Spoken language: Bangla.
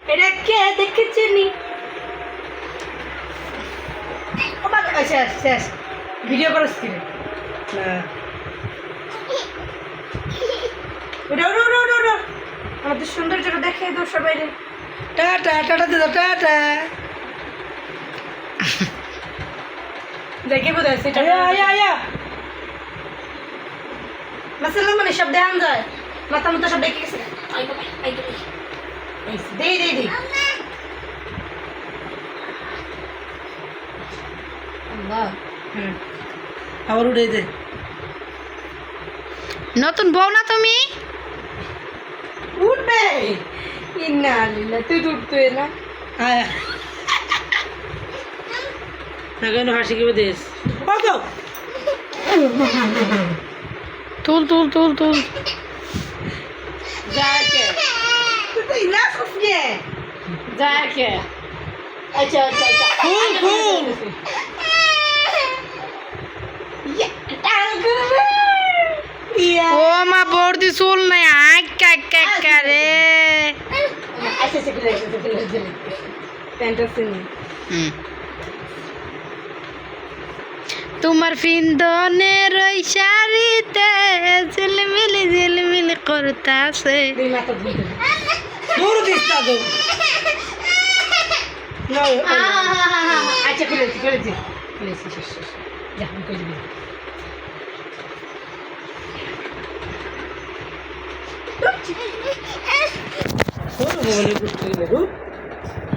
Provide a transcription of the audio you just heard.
এটা কে দেখেছিনি? শেষ শেষ ভিডিও করো স্ক্রিনে না ওটা ওটা ওটা ওটা ওটা আমাদের সৌন্দর্যটা দেখে দাও সবাই রে টাটা টাটা দিদা টাটা দেখে বোধ হয় সেটা আয়া মাসাল্লাহ মানে সব দেখান যায় মাথা মতো সব দেখে গেছে দে দে দে আবার উঠে দে নতুন বউ না তুমি? উঠবে ইন্না আলিল্লাহ তুই উঠতে না আয়া না কেন হাসি কি দেশ বাবা তুল তুল তুল তুল যাকে তুই না ফুসকে যাকে আচ্ছা আচ্ছা আচ্ছা ফুল ফুল ও মা বর্দি চুল নাই আঁকা রে আচ্ছা আচ্ছা প্যান্টাসিনি তোমার ফিন্দনের ওই শাড়িতে ঝিলমিলি করতাছে দুই মাথা ধুইতে দূর দিস না তো আচ্ছা ফেলেছি শেষ যা আমি করে দিবি বলে